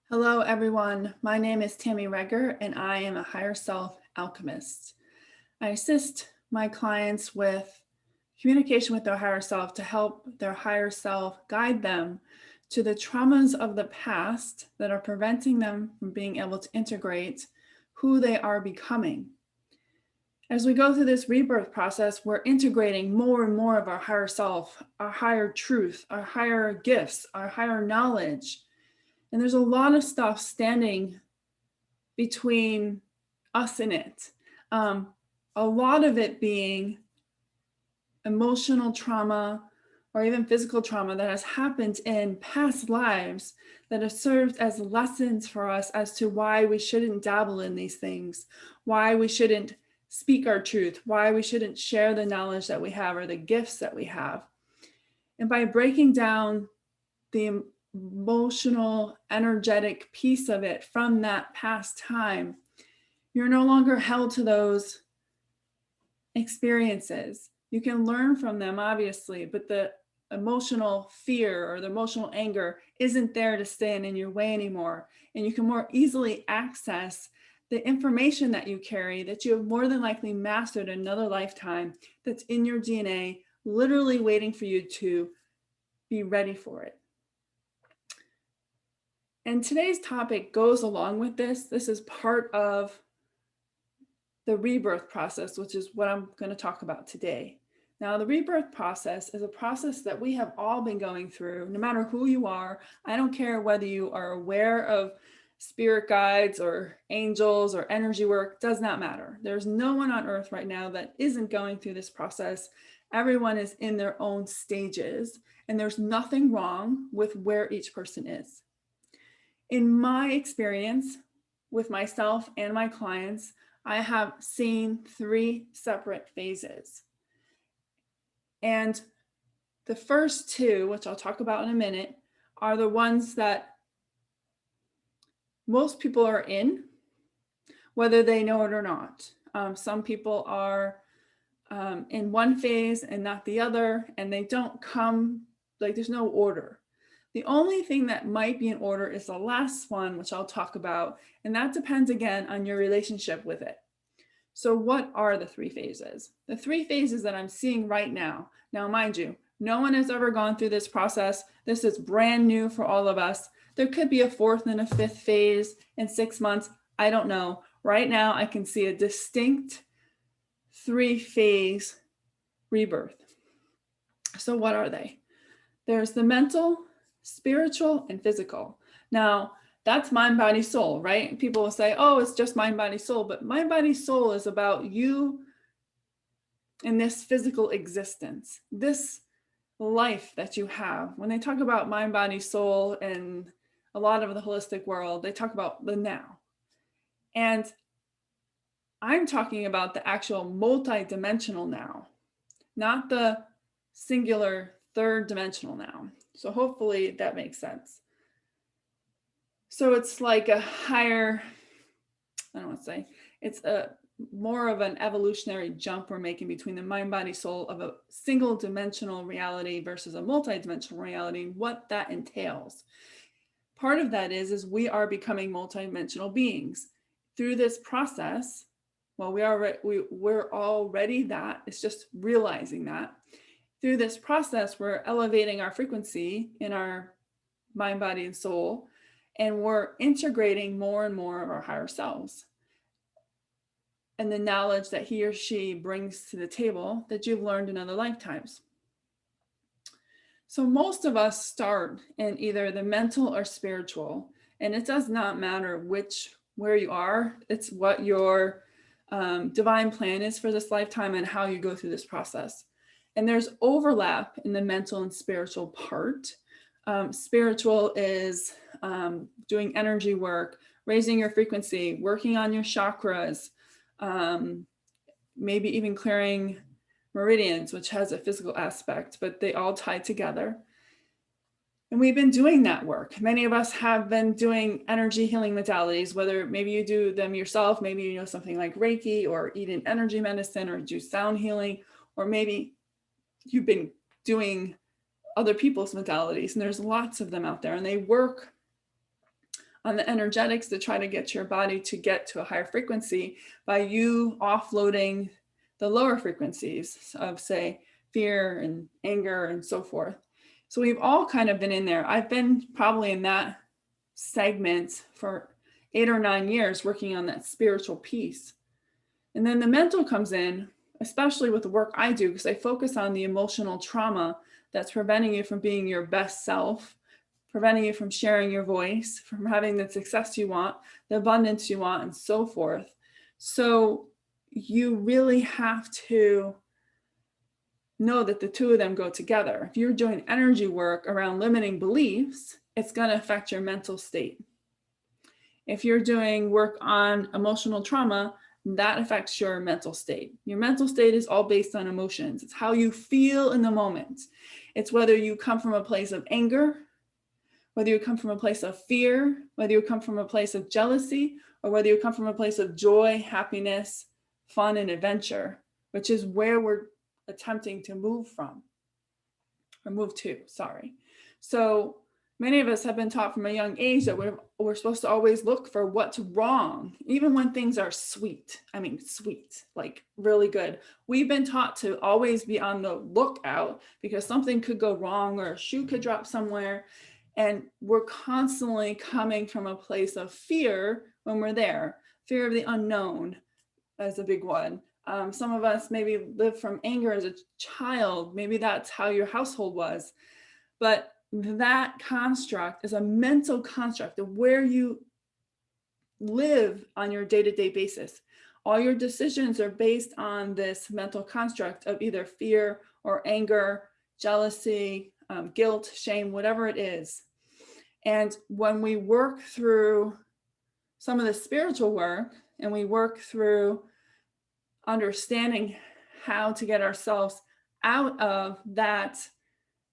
Hello, everyone. My name is Tammy Regger, and I am a higher self alchemist. I assist my clients with communication with their higher self to help their higher self guide them to the traumas of the past that are preventing them from being able to integrate who they are becoming. As we go through this rebirth process, we're integrating more and more of our higher self, our higher truth, our higher gifts, our higher knowledge. And there's a lot of stuff standing between us and it. A lot of it being emotional trauma or even physical trauma that has happened in past lives that have served as lessons for us as to why we shouldn't dabble in these things, why we shouldn't speak our truth, why we shouldn't share the knowledge that we have or the gifts that we have. And by breaking down the emotional, energetic piece of it from that past time, you're no longer held to those experiences. You can learn from them, obviously, but the emotional fear or the emotional anger isn't there to stand in your way anymore. And you can more easily access the information that you carry that you have more than likely mastered in another lifetime that's in your DNA, literally waiting for you to be ready for it. And today's topic goes along with this. This is part of the rebirth process, which is what I'm going to talk about today. Now, the rebirth process is a process that we have all been going through, no matter who you are. I don't care whether you are aware of spirit guides or angels or energy work, does not matter. There's no one on earth right now that isn't going through this process. Everyone is in their own stages, and there's nothing wrong with where each person is. In my experience with myself and my clients, I have seen 3 separate phases. And the first 2, which I'll talk about in a minute, are the ones that most people are in, whether they know it or not. Some people are in one phase and not the other, and they don't come, like there's no order. The only thing that might be in order is the last one, which I'll talk about, and that depends again on your relationship with it. So what are the 3 phases? The 3 phases that I'm seeing right now, mind you, no one has ever gone through this process. This is brand new for all of us. There could be a 4th and a 5th phase in 6 months. I don't know. Right now, I can see a distinct 3-phase rebirth. So what are they? There's the mental, spiritual, and physical. Now, that's mind, body, soul, right? People will say, oh, it's just mind, body, soul. But mind, body, soul is about you in this physical existence, this life that you have. When they talk about mind, body, soul, and a lot of the holistic world, they talk about the now. And I'm talking about the actual multi-dimensional now, not the singular 3rd dimensional now. So hopefully that makes sense. So it's like a higher, I don't want to say, it's a more of an evolutionary jump we're making between the mind, body, soul of a single dimensional reality versus a multi-dimensional reality, what that entails. Part of that is we are becoming multi-dimensional beings. Through this process, well, we're already that, it's just realizing that. Through this process, we're elevating our frequency in our mind, body, and soul, and we're integrating more and more of our higher selves and the knowledge that he or she brings to the table that you've learned in other lifetimes. So most of us start in either the mental or spiritual, and it does not matter where you are. It's what your divine plan is for this lifetime and how you go through this process. And there's overlap in the mental and spiritual part. Spiritual is doing energy work, raising your frequency, working on your chakras, maybe even clearing meridians, which has a physical aspect, but they all tie together. And we've been doing that work. Many of us have been doing energy healing modalities, whether maybe you do them yourself, maybe you know something like Reiki or eat an energy medicine or do sound healing, or maybe you've been doing other people's modalities, and there's lots of them out there, and they work on the energetics to try to get your body to get to a higher frequency by you offloading the lower frequencies of, say, fear and anger and so forth. So we've all kind of been in there. I've been probably in that segment for 8 or 9 years working on that spiritual piece. And then the mental comes in, especially with the work I do, because I focus on the emotional trauma that's preventing you from being your best self, preventing you from sharing your voice, from having the success you want, the abundance you want, and so forth. So you really have to know that the two of them go together. If you're doing energy work around limiting beliefs, it's going to affect your mental state. If you're doing work on emotional trauma, that affects your mental state. Your mental state is all based on emotions. It's how you feel in the moment. It's whether you come from a place of anger, whether you come from a place of fear, whether you come from a place of jealousy, or whether you come from a place of joy, happiness, fun, and adventure, which is where we're attempting to move from, or move to, sorry. So many of us have been taught from a young age that we're supposed to always look for what's wrong, even when things are sweet. I mean, sweet, like really good. We've been taught to always be on the lookout because something could go wrong or a shoe could drop somewhere. And we're constantly coming from a place of fear when we're there. Fear of the unknown is a big one. Some of us maybe live from anger as a child. Maybe that's how your household was. But that construct is a mental construct of where you live on your day-to-day basis. All your decisions are based on this mental construct of either fear or anger, jealousy, guilt, shame, whatever it is. And when we work through some of the spiritual work and we work through understanding how to get ourselves out of that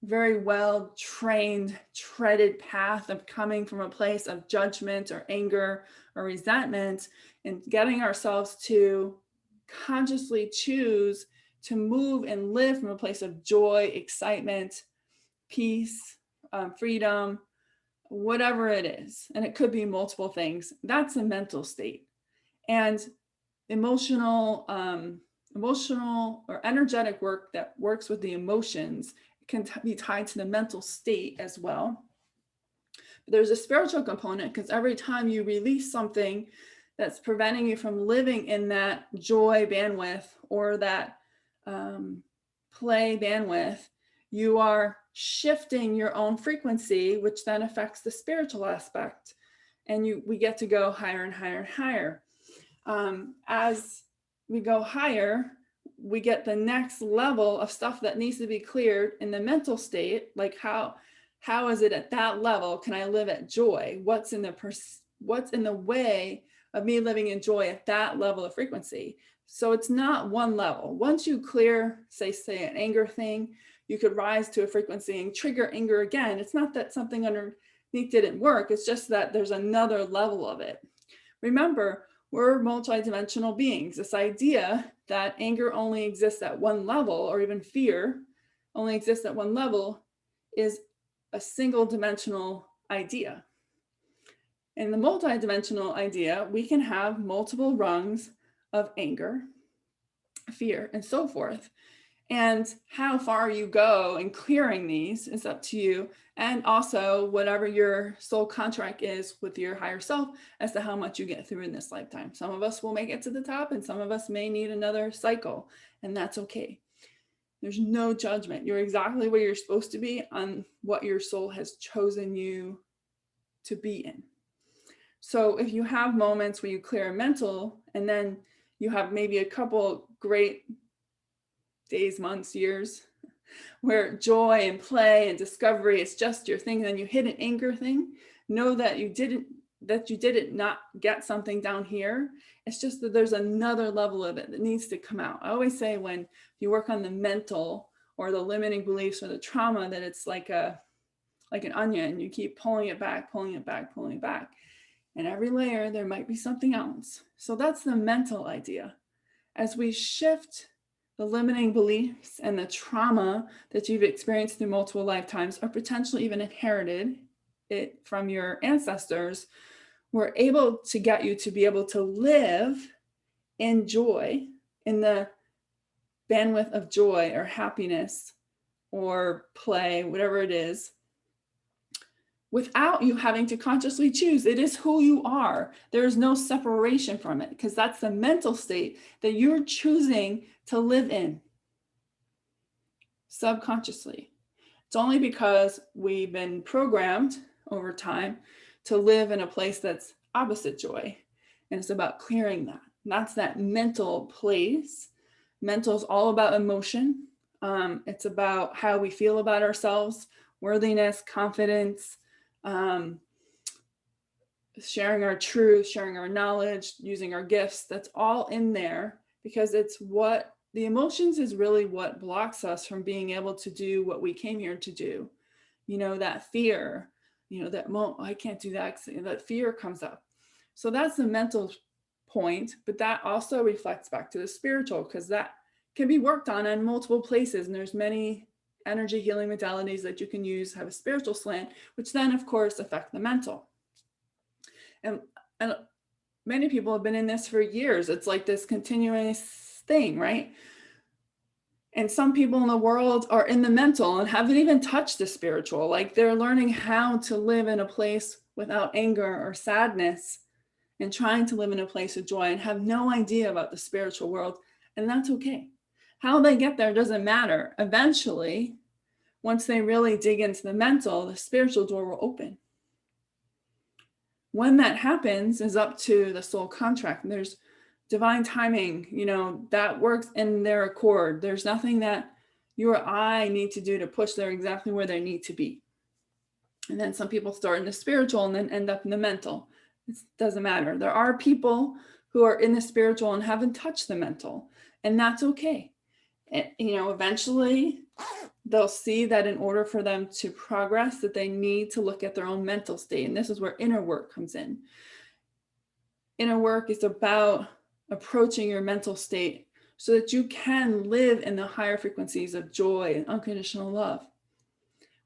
very well trained, treaded path of coming from a place of judgment or anger or resentment, and getting ourselves to consciously choose to move and live from a place of joy, excitement, peace, freedom, whatever it is. And it could be multiple things. That's a mental state. And emotional or energetic work that works with the emotions can be tied to the mental state as well. But there's a spiritual component, because every time you release something that's preventing you from living in that joy bandwidth or that play bandwidth, you are shifting your own frequency, which then affects the spiritual aspect. And we get to go higher and higher and higher. As we go higher, we get the next level of stuff that needs to be cleared in the mental state. Like how is it at that level? Can I live at joy? What's in the way of me living in joy at that level of frequency? So it's not one level. Once you clear, say an anger thing, you could rise to a frequency and trigger anger again. It's not that something underneath didn't work. It's just that there's another level of it. Remember, we're multidimensional beings. This idea that anger only exists at one level, or even fear only exists at one level, is a single dimensional idea. In the multidimensional idea, we can have multiple rungs of anger, fear, and so forth. And how far you go in clearing these is up to you. And also whatever your soul contract is with your higher self as to how much you get through in this lifetime. Some of us will make it to the top and some of us may need another cycle, and that's okay. There's no judgment. You're exactly where you're supposed to be on what your soul has chosen you to be in. So if you have moments where you clear a mental and then you have maybe a couple great days, months, years, where joy and play and discovery is just your thing, and then you hit an anger thing, know that you didn't not get something down here. It's just that there's another level of it that needs to come out. I always say when you work on the mental or the limiting beliefs or the trauma, that it's like an onion. You keep pulling it back, pulling it back, pulling it back. And every layer, there might be something else. So that's the mental idea. As we shift the limiting beliefs and the trauma that you've experienced through multiple lifetimes, or potentially even inherited it from your ancestors, we're able to get you to be able to live in joy, in the bandwidth of joy or happiness or play, whatever it is, without you having to consciously choose. It is who you are. There is no separation from it, because that's the mental state that you're choosing to live in subconsciously. It's only because we've been programmed over time to live in a place that's opposite joy. And it's about clearing that. And that's that mental place. Mental is all about emotion. It's about how we feel about ourselves, worthiness, confidence, sharing our truth, sharing our knowledge, using our gifts. That's all in there, because it's what the emotions is really what blocks us from being able to do what we came here to do. You know, that fear, you know, that I can't do that. That fear comes up. So that's the mental point, but that also reflects back to the spiritual, because that can be worked on in multiple places. And there's many energy healing modalities that you can use, have a spiritual slant, which then of course affect the mental. And many people have been in this for years. It's like this continuous thing, right? And some people in the world are in the mental and haven't even touched the spiritual. Like they're learning how to live in a place without anger or sadness, and trying to live in a place of joy, and have no idea about the spiritual world. And that's okay. How they get there doesn't matter. Eventually, once they really dig into the mental, the spiritual door will open. When that happens is up to the soul contract. There's divine timing, you know, that works in their accord. There's nothing that you or I need to do to push them exactly where they need to be. And then some people start in the spiritual and then end up in the mental. It doesn't matter. There are people who are in the spiritual and haven't touched the mental, and that's okay. And, you know, eventually they'll see that in order for them to progress, that they need to look at their own mental state. And this is where inner work comes in. Inner work is about approaching your mental state so that you can live in the higher frequencies of joy and unconditional love.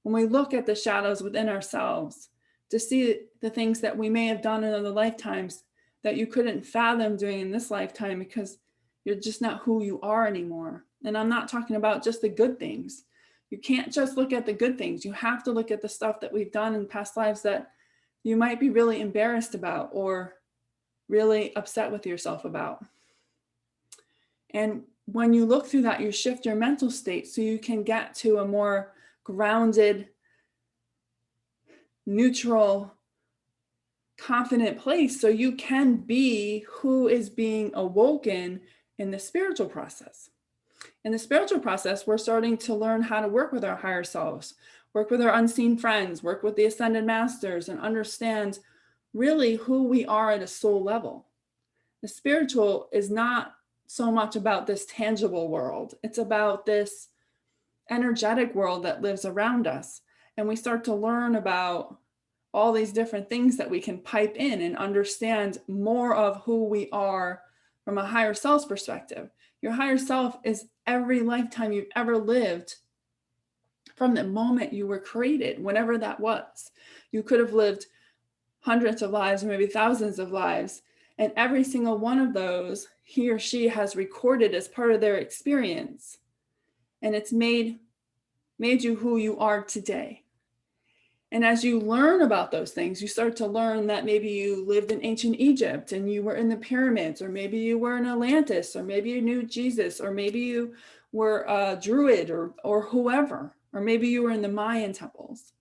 When we look at the shadows within ourselves, to see the things that we may have done in other lifetimes that you couldn't fathom doing in this lifetime, because you're just not who you are anymore. And I'm not talking about just the good things. You can't just look at the good things. You have to look at the stuff that we've done in past lives that you might be really embarrassed about or really upset with yourself about. And when you look through that, you shift your mental state so you can get to a more grounded, neutral, confident place, so you can be who is being awoken in the spiritual process. In the spiritual process, we're starting to learn how to work with our higher selves, work with our unseen friends, work with the ascended masters, and understand really who we are at a soul level. The spiritual is not so much about this tangible world. It's about this energetic world that lives around us. And we start to learn about all these different things that we can pipe in and understand more of who we are from a higher self's perspective. Your higher self is every lifetime you've ever lived from the moment you were created, whenever that was. You could have lived hundreds of lives, or maybe thousands of lives, and every single one of those he or she has recorded as part of their experience. And it's made you who you are today. And as you learn about those things, you start to learn that maybe you lived in ancient Egypt and you were in the pyramids, or maybe you were in Atlantis, or maybe you knew Jesus, or maybe you were a druid or whoever, or maybe you were in the Mayan temples.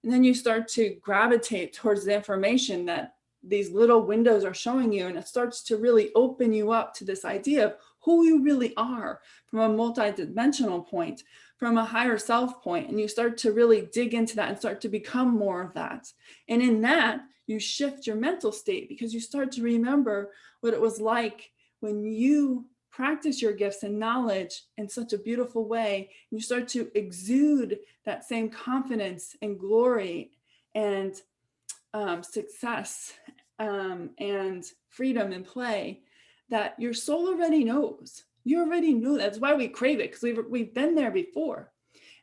And then you start to gravitate towards the information that these little windows are showing you, and it starts to really open you up to this idea of who you really are from a multidimensional point, from a higher self point. And you start to really dig into that and start to become more of that. And in that, you shift your mental state, because you start to remember what it was like when you practice your gifts and knowledge in such a beautiful way. And you start to exude that same confidence and glory and success and freedom and play that your soul already knows. You already know. That's why we crave it, because we've been there before.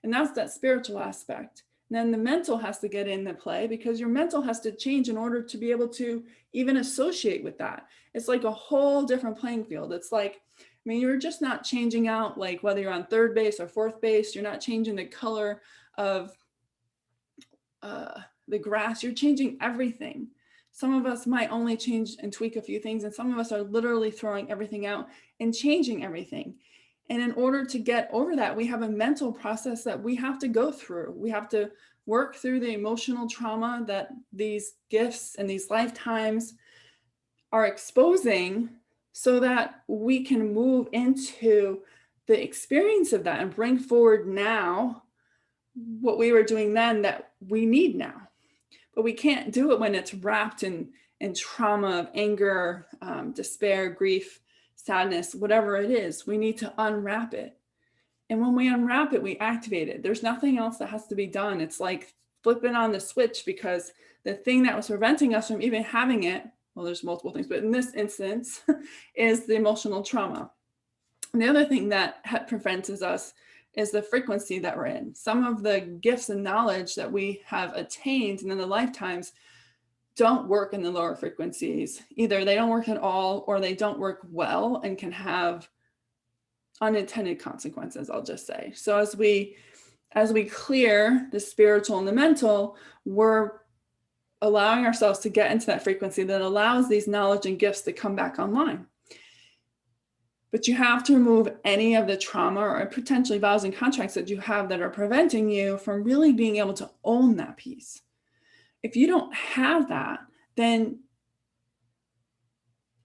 And that's that spiritual aspect. And then the mental has to get into play, because your mental has to change in order to be able to even associate with that. It's like a whole different playing field. It's like, I mean, you're just not changing out, like whether you're on third base or fourth base, you're not changing the color of the grass, you're changing everything. Some of us might only change and tweak a few things, and some of us are literally throwing everything out and changing everything. And in order to get over that, we have a mental process that we have to go through. We have to work through the emotional trauma that these gifts and these lifetimes are exposing, so that we can move into the experience of that and bring forward now what we were doing then that we need now. But we can't do it when it's wrapped in trauma of anger, despair, grief, sadness, whatever it is. We need to unwrap it. And when we unwrap it, we activate it. There's nothing else that has to be done. It's like flipping on the switch, because the thing that was preventing us from even having it, well, there's multiple things, but in this instance, is the emotional trauma. And the other thing that prevents us is the frequency that we're in. Some of the gifts and knowledge that we have attained in the lifetimes don't work in the lower frequencies. Either they don't work at all, or they don't work well and can have unintended consequences, I'll just say. So as we clear the spiritual and the mental, we're allowing ourselves to get into that frequency that allows these knowledge and gifts to come back online. But you have to remove any of the trauma or potentially vows and contracts that you have that are preventing you from really being able to own that piece. If you don't have that, then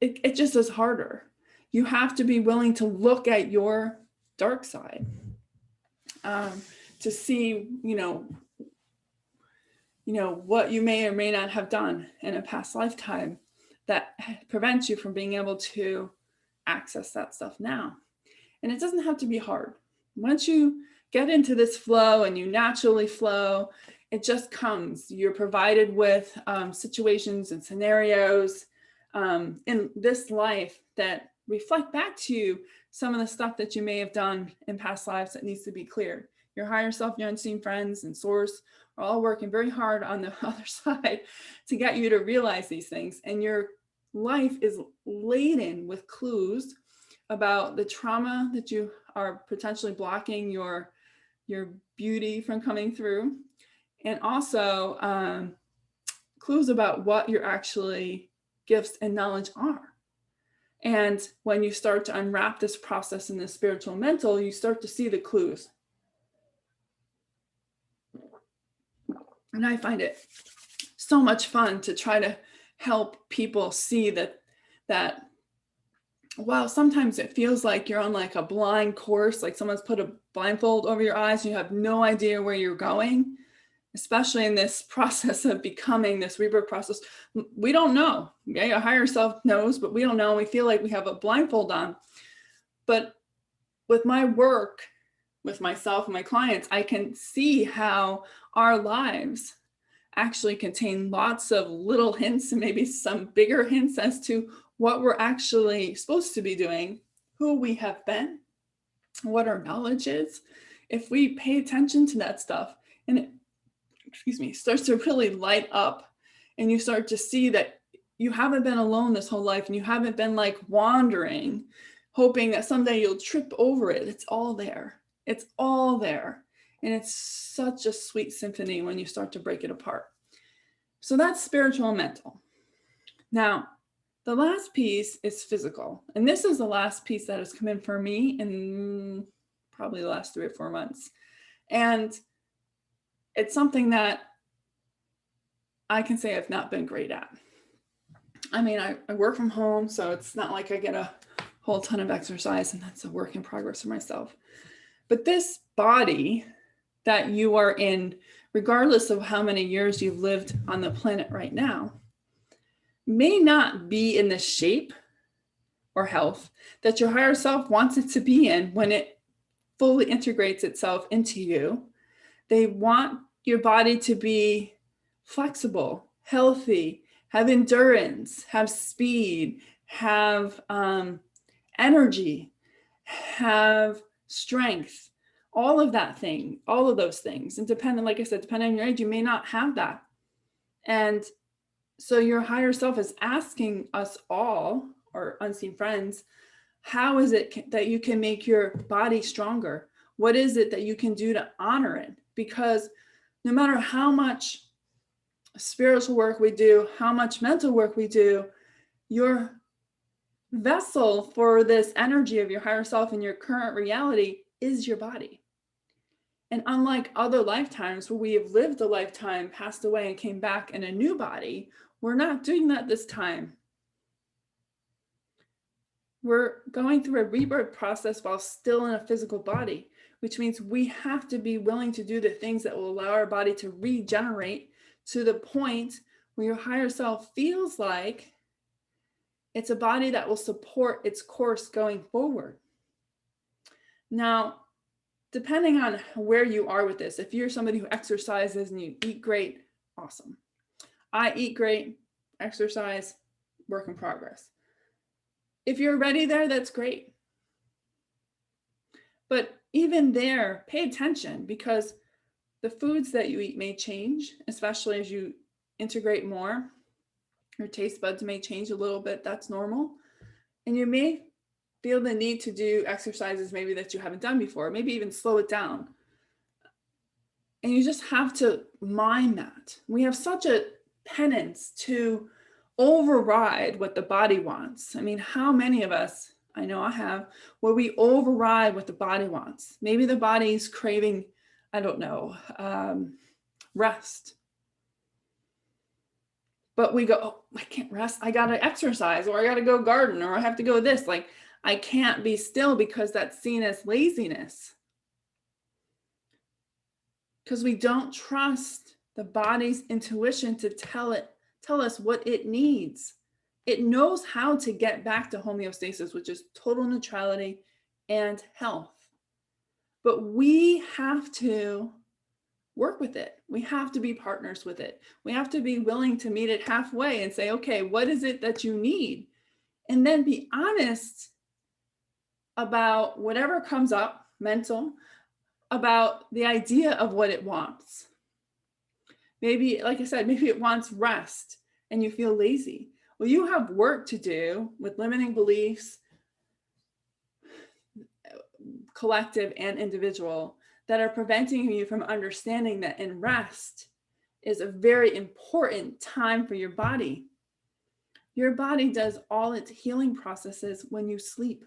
it just is harder. You have to be willing to look at your dark side, to see, what you may or may not have done in a past lifetime that prevents you from being able to access that stuff now. And it doesn't have to be hard. Once you get into this flow and you naturally flow, it just comes. You're provided with situations and scenarios in this life that reflect back to you some of the stuff that you may have done in past lives that needs to be cleared. Your higher self, your unseen friends, and source are all working very hard on the other side to get you to realize these things. And your life is laden with clues about the trauma that you are potentially blocking your beauty from coming through, and also clues about what your actually gifts and knowledge are. And when you start to unwrap this process in the spiritual and mental, you start to see the clues. And I find it so much fun to try to help people see that while sometimes it feels like you're on like a blind course, like someone's put a blindfold over your eyes and you have no idea where you're going, especially in this process of becoming this rebirth process. We don't know. Okay? Your higher self knows, but we don't know. We feel like we have a blindfold on. But with my work, with myself and my clients, I can see how our lives actually contain lots of little hints and maybe some bigger hints as to what we're actually supposed to be doing, who we have been, what our knowledge is. If we pay attention to that stuff and it starts to really light up, and you start to see that you haven't been alone this whole life, and you haven't been like wandering, hoping that someday you'll trip over it. It's all there. It's all there. And it's such a sweet symphony when you start to break it apart. So that's spiritual and mental. Now, the last piece is physical. And this is the last piece that has come in for me in probably the last 3 or 4 months. And it's something that I can say I've not been great at. I mean, I work from home, so it's not like I get a whole ton of exercise, and that's a work in progress for myself. But this body that you are in, regardless of how many years you've lived on the planet right now, may not be in the shape or health that your higher self wants it to be in when it fully integrates itself into you. They want your body to be flexible, healthy, have endurance, have speed, have energy, have strength, all of that thing, all of those things. And depending, like I said, depending on your age, you may not have that. And so your higher self is asking us all, or unseen friends, how is it that you can make your body stronger? What is it that you can do to honor it? Because no matter how much spiritual work we do, how much mental work we do, your vessel for this energy of your higher self and your current reality is your body. And unlike other lifetimes where we have lived a lifetime, passed away, and came back in a new body, we're not doing that this time. We're going through a rebirth process while still in a physical body, which means we have to be willing to do the things that will allow our body to regenerate to the point where your higher self feels like it's a body that will support its course going forward. Now, depending on where you are with this, if you're somebody who exercises and you eat great, awesome. I eat great, exercise, work in progress. If you're ready there, that's great. But even there, pay attention, because the foods that you eat may change, especially as you integrate more. Your taste buds may change a little bit. That's normal. And you may feel the need to do exercises maybe that you haven't done before, maybe even slow it down. And you just have to mind that. We have such a penance to override what the body wants. I mean, how many of us, I know I have, where we override what the body wants? Maybe the body's craving, I don't know, rest. But we go, oh, I can't rest. I got to exercise, or I got to go garden, or I have to go this. Like, I can't be still because that's seen as laziness. Because we don't trust the body's intuition to tell us what it needs. It knows how to get back to homeostasis, which is total neutrality and health. But we have to work with it. We have to be partners with it. We have to be willing to meet it halfway and say, okay, what is it that you need? And then be honest about whatever comes up, mental, about the idea of what it wants. Maybe, like I said, maybe it wants rest and you feel lazy. Well, you have work to do with limiting beliefs, collective and individual, that are preventing you from understanding that in rest is a very important time for your body. Your body does all its healing processes when you sleep.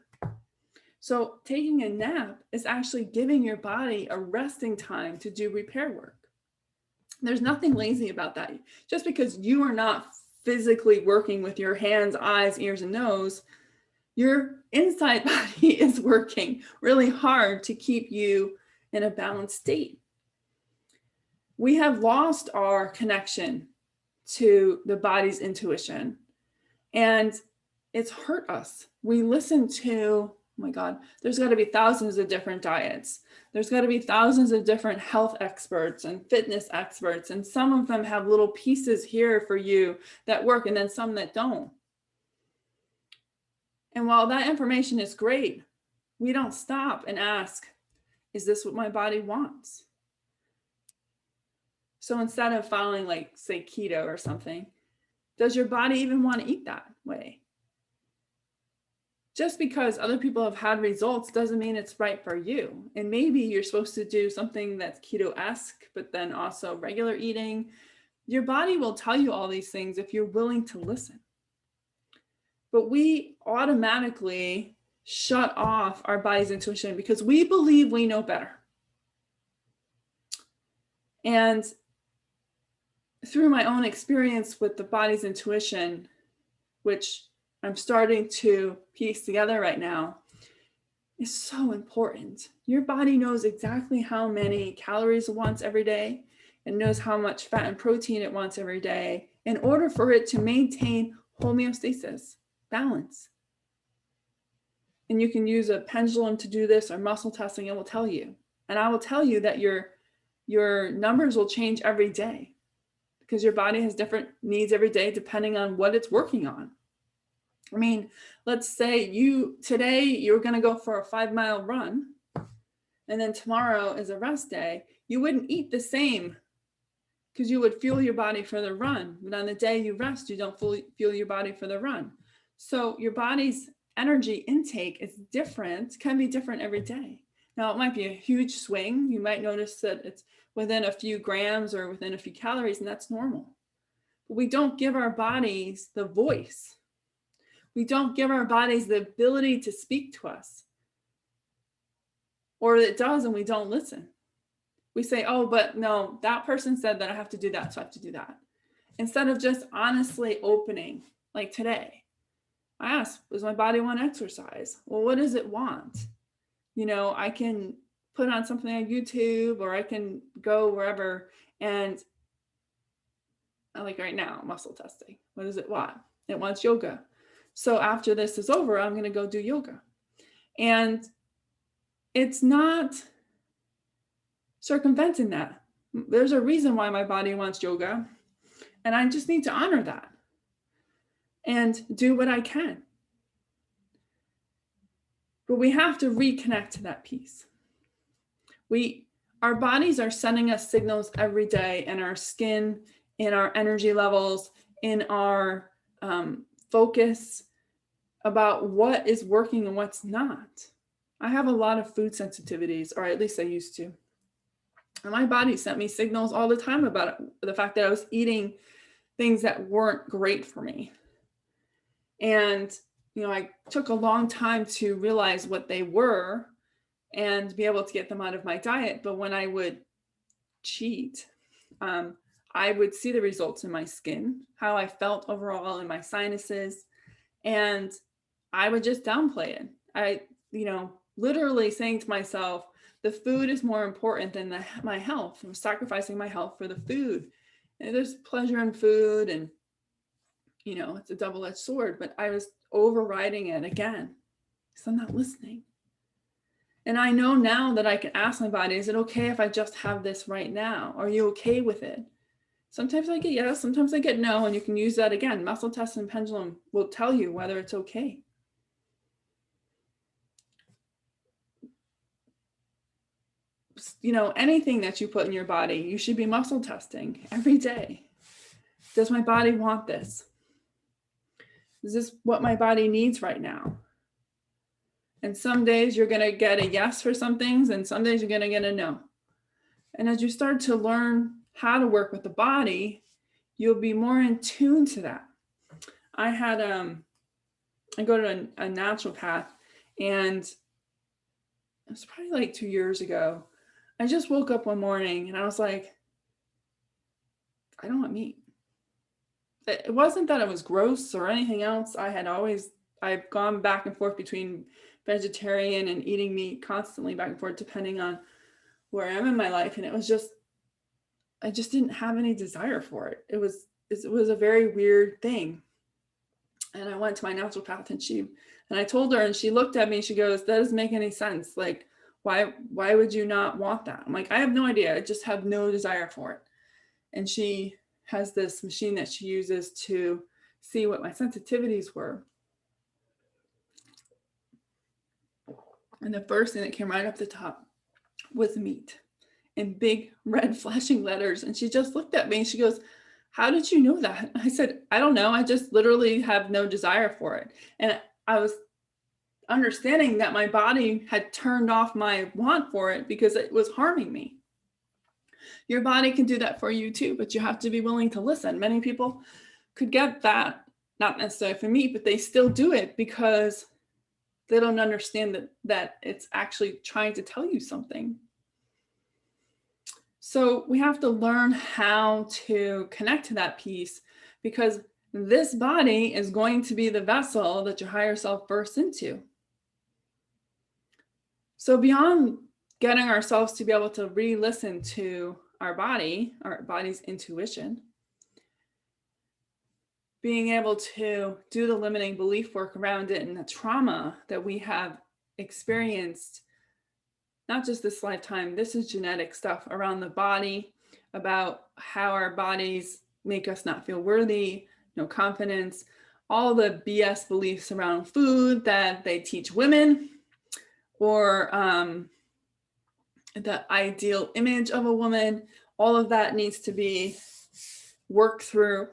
So taking a nap is actually giving your body a resting time to do repair work. There's nothing lazy about that. Just because you are not physically working with your hands, eyes, ears, and nose, your inside body is working really hard to keep you in a balanced state. We have lost our connection to the body's intuition, and it's hurt us. We listen to, oh my God, there's got to be thousands of different diets. There's got to be thousands of different health experts and fitness experts, and some of them have little pieces here for you that work, and then some that don't. And while that information is great, we don't stop and ask, is this what my body wants? So instead of following, like, say, keto or something, does your body even want to eat that way? Just because other people have had results doesn't mean it's right for you. And maybe you're supposed to do something that's keto-esque, but then also regular eating. Your body will tell you all these things if you're willing to listen. But we automatically shut off our body's intuition because we believe we know better. And through my own experience with the body's intuition, which I'm starting to piece together right now, is so important. Your body knows exactly how many calories it wants every day. It knows how much fat and protein it wants every day in order for it to maintain homeostasis, balance. And you can use a pendulum to do this, or muscle testing, it will tell you. And I will tell you that your numbers will change every day because your body has different needs every day depending on what it's working on. I mean, let's say today you're going to go for a 5-mile run, and then tomorrow is a rest day, you wouldn't eat the same because you would fuel your body for the run. But on the day you rest, you don't fully fuel your body for the run. So your body's energy intake is different, can be different every day. Now, it might be a huge swing. You might notice that it's within a few grams or within a few calories, and that's normal. But we don't give our bodies the voice. We don't give our bodies the ability to speak to us. Or it does, and we don't listen. We say, oh, but no, that person said that I have to do that, so I have to do that. Instead of just honestly opening, like today, I asked, does my body want exercise? Well, what does it want? You know, I can put on something on YouTube, or I can go wherever, and like right now, muscle testing. What does it want? It wants yoga. So after this is over, I'm going to go do yoga. And it's not circumventing that. There's a reason why my body wants yoga, and I just need to honor that and do what I can. But we have to reconnect to that piece. Our bodies are sending us signals every day, in our skin, in our energy levels, in our focus, about what is working and what's not. I have a lot of food sensitivities, or at least I used to. And my body sent me signals all the time about the fact that I was eating things that weren't great for me. And, you know, I took a long time to realize what they were and be able to get them out of my diet. But when I would cheat, I would see the results in my skin, how I felt overall in my sinuses, and I would just downplay it. Literally saying to myself, the food is more important than my health. I'm sacrificing my health for the food. And there's pleasure in food, and, you know, it's a double-edged sword, but I was overriding it again because I'm not listening. And I know now that I can ask my body, is it okay if I just have this right now? Are you okay with it? Sometimes I get yes, sometimes I get no, and you can use that again. Muscle test and pendulum will tell you whether it's okay. You know, anything that you put in your body, you should be muscle testing every day. Does my body want this? Is this what my body needs right now? And some days you're going to get a yes for some things, and some days you're going to get a no. And as you start to learn how to work with the body, you'll be more in tune to that. I go to a naturopath, and it was probably like 2 years ago. I just woke up one morning and I was like, I don't want meat. It wasn't that it was gross or anything else. I've gone back and forth between vegetarian and eating meat constantly, back and forth, depending on where I am in my life. And it was just, I just didn't have any desire for it. It was a very weird thing. And I went to my naturopath, and I told her, and she looked at me and she goes, that doesn't make any sense. Like, why would you not want that? I'm like, I have no idea. I just have no desire for it. And she has this machine that she uses to see what my sensitivities were. And the first thing that came right up the top was meat in big red flashing letters. And she just looked at me and she goes, how did you know that? I said, I don't know. I just literally have no desire for it. And I was understanding that my body had turned off my want for it because it was harming me. Your body can do that for you too, but you have to be willing to listen. Many people could get that, not necessarily for me, but they still do it because they don't understand that it's actually trying to tell you something. So we have to learn how to connect to that piece, because this body is going to be the vessel that your higher self bursts into. So beyond getting ourselves to be able to re-listen to our body's intuition, being able to do the limiting belief work around it and the trauma that we have experienced, not just this lifetime, this is genetic stuff around the body, about how our bodies make us not feel worthy, no confidence, all the BS beliefs around food that they teach women, or the ideal image of a woman, all of that needs to be worked through,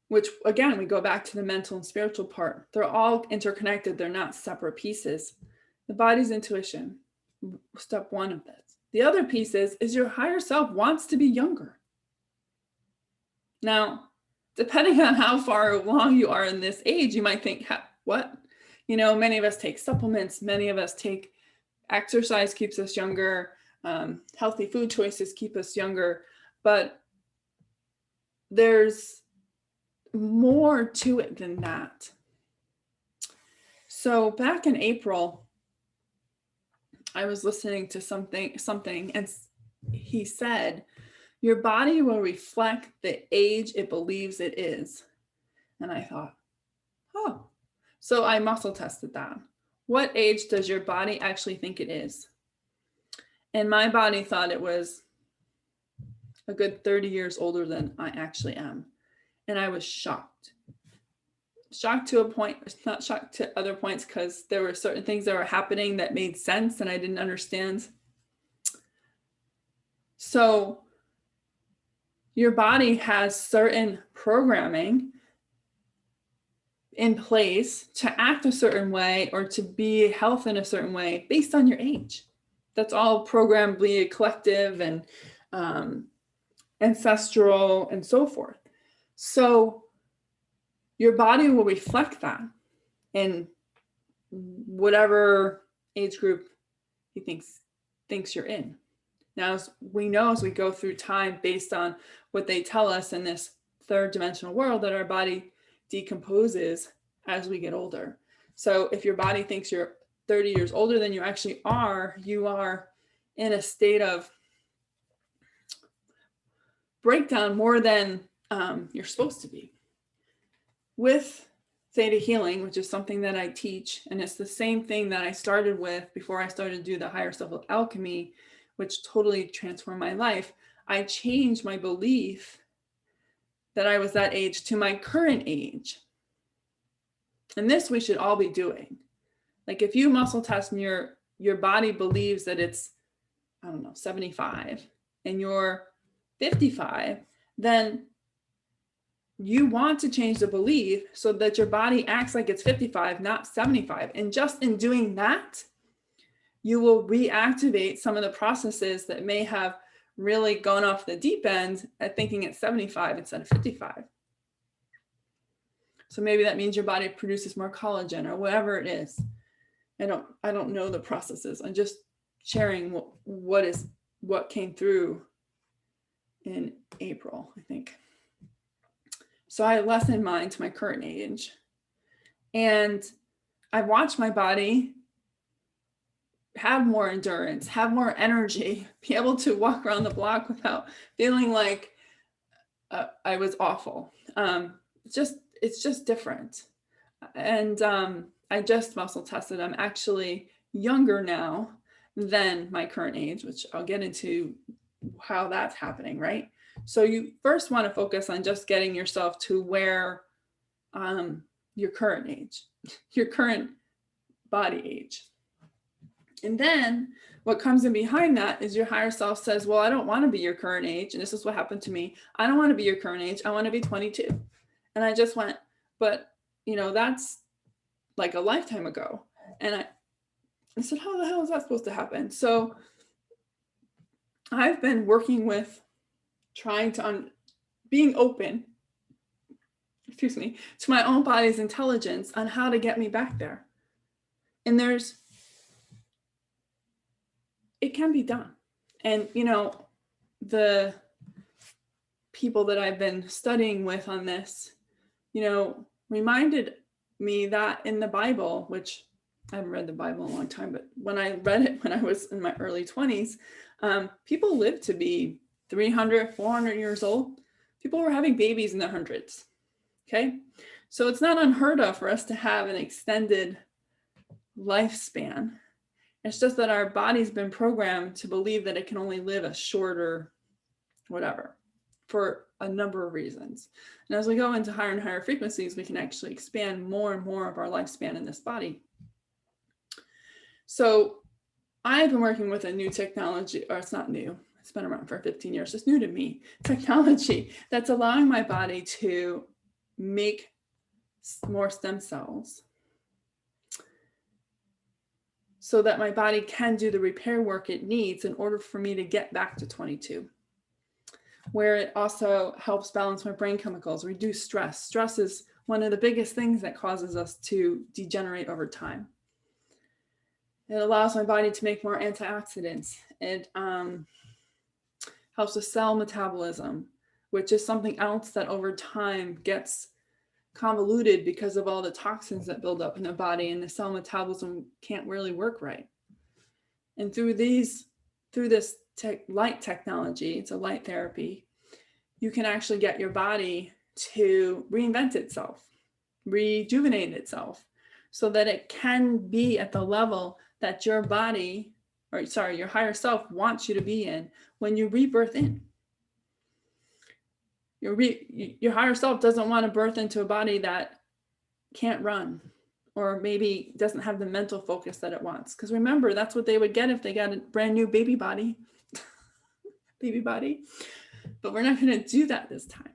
which again, we go back to the mental and spiritual part. They're all interconnected. They're not separate pieces. The body's intuition, step one of this. The other piece is your higher self wants to be younger. Now, depending on how far along you are in this age, you might think, what? You know, many of us take supplements. Many of us take exercise, keeps us younger. Healthy food choices keep us younger. But there's more to it than that. So back in April, I was listening to something, and he said, your body will reflect the age it believes it is. And I thought, oh, so I muscle tested that. What age does your body actually think it is? And my body thought it was a good 30 years older than I actually am. And I was shocked. Shocked to a point, not shocked to other points, because there were certain things that were happening that made sense and I didn't understand. So your body has certain programming in place to act a certain way or to be health in a certain way based on your age. That's all programmably collective and ancestral and so forth. So your body will reflect that in whatever age group he thinks you're in. Now, as we know, as we go through time, based on what they tell us in this third dimensional world, that our body decomposes as we get older. So if your body thinks you're 30 years older than you actually are, you are in a state of breakdown more than you're supposed to be. With Theta Healing, which is something that I teach, and it's the same thing that I started with before I started to do the Higher Self Alchemy, which totally transformed my life. I changed my belief that I was that age to my current age. And this we should all be doing. Like if you muscle test and your body believes that it's, 75 and you're 55, then you want to change the belief so that your body acts like it's 55, not 75. And just in doing that, you will reactivate some of the processes that may have really gone off the deep end at thinking it's 75 instead of 55. So maybe that means your body produces more collagen or whatever it is. I don't know the processes. I'm just sharing what came through in April, I think. So I lessened mine to my current age. And I watched my body have more endurance, have more energy, be able to walk around the block without feeling like I was awful. It's just different. And I just muscle tested. I'm actually younger now than my current age, which I'll get into how that's happening, right? So you first want to focus on just getting yourself to where your current age, your current body age. And then what comes in behind that is your higher self says, well, I don't want to be your current age. And this is what happened to me. I don't want to be your current age. I want to be 22. And I just went, but that's like a lifetime ago. And I said, how the hell is that supposed to happen? So I've been working with trying to being open, to my own body's intelligence on how to get me back there. And it can be done. And, the people that I've been studying with on this, reminded me that in the Bible, which I haven't read the Bible in a long time, but when I read it when I was in my early 20s, people lived to be 300, 400 years old. People were having babies in their hundreds. Okay. So it's not unheard of for us to have an extended lifespan. It's just that our body's been programmed to believe that it can only live a shorter whatever for a number of reasons. And as we go into higher and higher frequencies, we can actually expand more and more of our lifespan in this body. So I've been working with a new technology, or it's not new, it's been around for 15 years, it's new to me, technology that's allowing my body to make more stem cells so that my body can do the repair work it needs in order for me to get back to 22. Where it also helps balance my brain chemicals, reduce stress. Stress is one of the biggest things that causes us to degenerate over time. It allows my body to make more antioxidants. It helps with cell metabolism, which is something else that over time gets convoluted because of all the toxins that build up in the body, and the cell metabolism can't really work right. And through this light technology, it's a light therapy, you can actually get your body to reinvent itself, rejuvenate itself, so that it can be at the level that your body, or sorry, your higher self wants you to be in when you rebirth in. Your higher self doesn't want to birth into a body that can't run, or maybe doesn't have the mental focus that it wants. Because remember, that's what they would get if they got a brand new baby body. But we're not going to do that this time.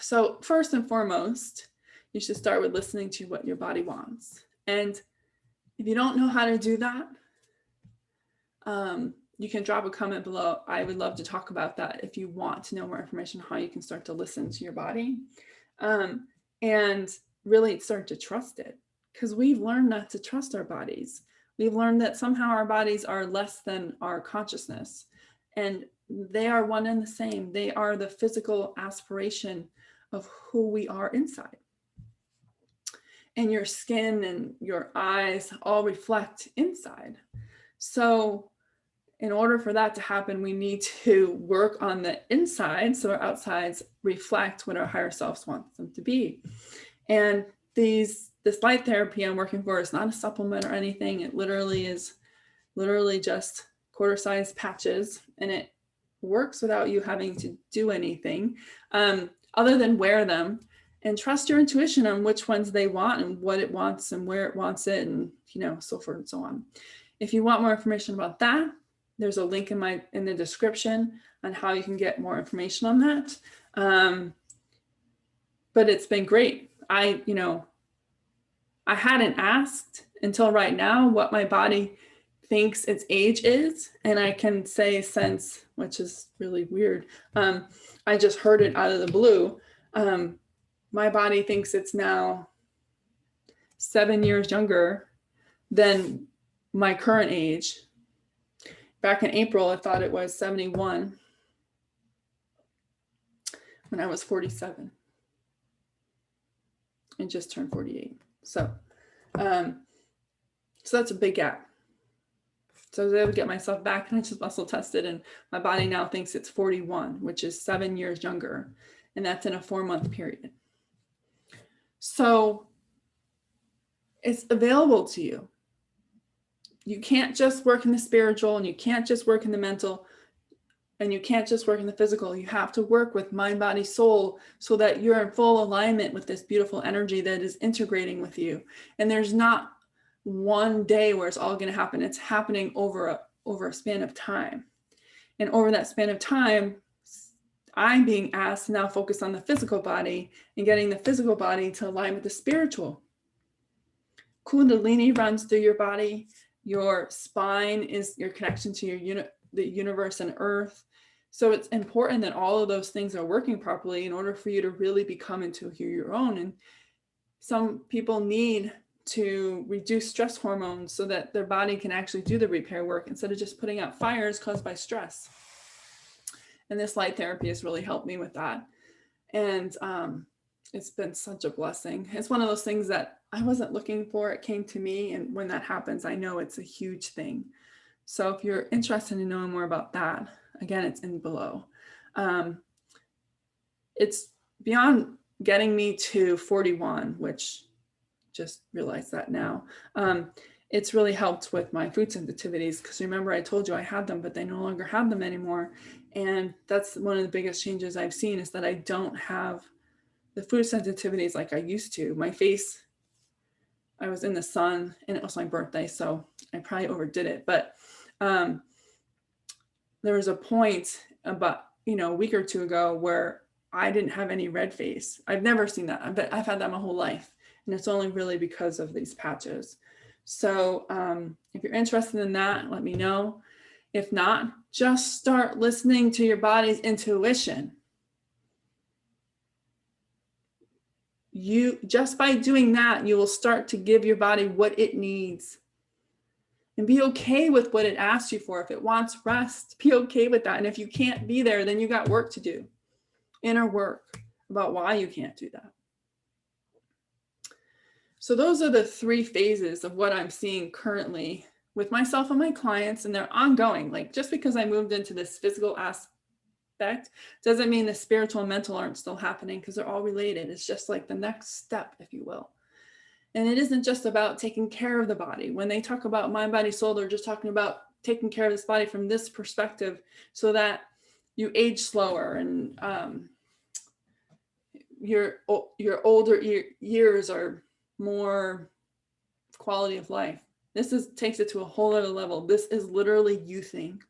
So first and foremost, you should start with listening to what your body wants. And if you don't know how to do that, you can drop a comment below. I would love to talk about that if you want to know more information on how you can start to listen to your body and really start to trust it. Because we've learned not to trust our bodies. We've learned that somehow our bodies are less than our consciousness. And they are one and the same. They are the physical aspiration of who we are inside. And your skin and your eyes all reflect inside. So in order for that to happen, we need to work on the inside so our outsides reflect what our higher selves want them to be. And this light therapy I'm working for is not a supplement or anything. It literally is just quarter-sized patches, and it works without you having to do anything other than wear them and trust your intuition on which ones they want and what it wants and where it wants it, and so forth and so on. If you want more information about that, there's a link in the description on how you can get more information on that. But it's been great. I hadn't asked until right now what my body thinks its age is, and I can say since, which is really weird, I just heard it out of the blue. My body thinks it's now 7 years younger than my current age. Back in April, I thought it was 71 when I was 47 and just turned 48. So that's a big gap. So I was able to get myself back, and I just muscle tested, and my body now thinks it's 41, which is 7 years younger. And that's in a 4-month period. So it's available to you. You can't just work in the spiritual, and you can't just work in the mental, and you can't just work in the physical. You have to work with mind, body, soul, so that you're in full alignment with this beautiful energy that is integrating with you. And there's not one day where it's all going to happen. It's happening over a span of time. And over that span of time, I'm being asked to now focus on the physical body and getting the physical body to align with the spiritual. Kundalini runs through your body. Your spine is your connection to the universe and earth. So it's important that all of those things are working properly in order for you to really become into your own. And some people need to reduce stress hormones so that their body can actually do the repair work instead of just putting out fires caused by stress. And this light therapy has really helped me with that. And it's been such a blessing. It's one of those things that I wasn't looking for. It came to me. And when that happens, I know it's a huge thing. So if you're interested in knowing more about that, again, it's in below. It's beyond getting me to 41, which just realized that now. It's really helped with my food sensitivities, because remember I told you I had them, but they no longer have them anymore. And that's one of the biggest changes I've seen, is that I don't have the food sensitivities like I used to. My face, I was in the sun and it was my birthday, so I probably overdid it. But there was a point about, a week or two ago where I didn't have any red face. I've never seen that, but I've had that my whole life. And it's only really because of these patches. So if you're interested in that, let me know. If not, just start listening to your body's intuition. Just by doing that, you will start to give your body what it needs. And be okay with what it asks you for. If it wants rest, be okay with that. And if you can't be there, then you got work to do. Inner work about why you can't do that. So those are the 3 phases of what I'm seeing currently with myself and my clients, and they're ongoing. Like, just because I moved into this physical aspect doesn't mean the spiritual and mental aren't still happening, because they're all related. It's just like the next step, if you will. And it isn't just about taking care of the body. When they talk about mind, body, soul, they're just talking about taking care of this body from this perspective so that you age slower and your older years are more quality of life. This takes it to a whole other level. This is literally youthing.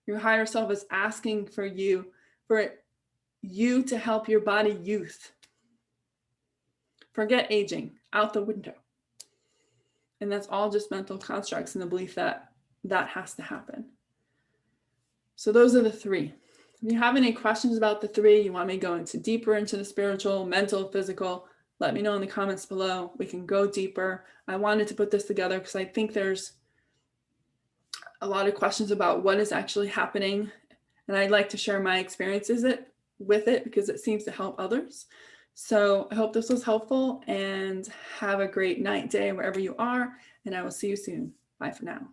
Your higher self is asking for you to help your body youth. Forget aging, out the window. And that's all just mental constructs and the belief that that has to happen. So those are the 3. If you have any questions about the 3, you want me to go deeper into the spiritual, mental, physical, let me know in the comments below. We can go deeper. I wanted to put this together because I think there's a lot of questions about what is actually happening. And I'd like to share my experiences with it because it seems to help others. So I hope this was helpful, and have a great night, day, wherever you are. And I will see you soon. Bye for now.